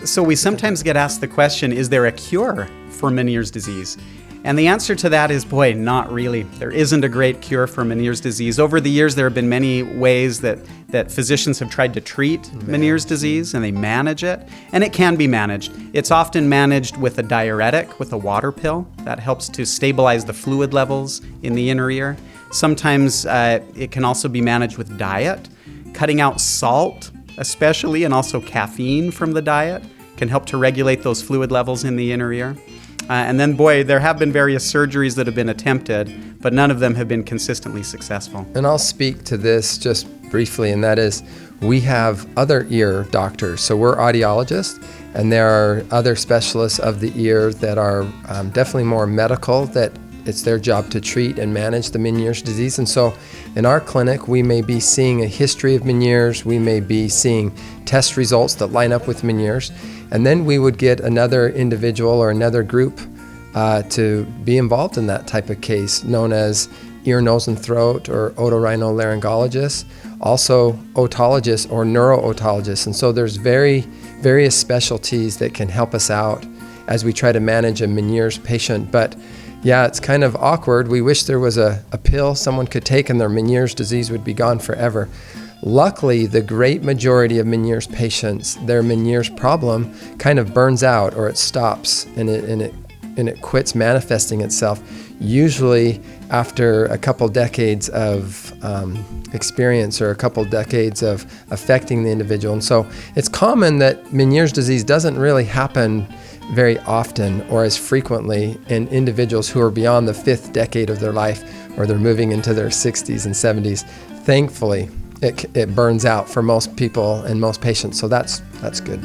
So we sometimes get asked the question, is there a cure for Meniere's disease? And the answer to that is, boy, not really. There isn't a great cure for Meniere's disease. Over the years, there have been many ways that physicians have tried to treat Meniere's disease, and they manage it. And it can be managed. It's often managed with a diuretic, with a water pill. That helps to stabilize the fluid levels in the inner ear. Sometimes it can also be managed with diet. Cutting out salt, especially, and also caffeine from the diet can help to regulate those fluid levels in the inner ear. And then, boy, there have been various surgeries that have been attempted, but none of them have been consistently successful. And I'll speak to this just briefly, and that is we have other ear doctors. So we're audiologists, and there are other specialists of the ear that are definitely more medical, that it's their job to treat and manage the Meniere's disease. And so in our clinic, we may be seeing a history of Meniere's, we may be seeing test results that line up with Meniere's, and then we would get another individual or another group to be involved in that type of case, known as ear, nose, and throat, or otorhinolaryngologists, also otologists or neuro-otologists. And so there's various specialties that can help us out as we try to manage a Meniere's patient. But yeah, it's kind of awkward. We wish there was a pill someone could take and their Meniere's disease would be gone forever. Luckily, the great majority of Meniere's patients, their Meniere's problem kind of burns out, or it stops and it quits manifesting itself, usually after a couple decades of experience or a couple decades of affecting the individual. And so it's common that Meniere's disease doesn't really happen very often or as frequently in individuals who are beyond the 5th decade of their life, or they're moving into their 60s and 70s. Thankfully, it burns out for most people and most patients, so that's good.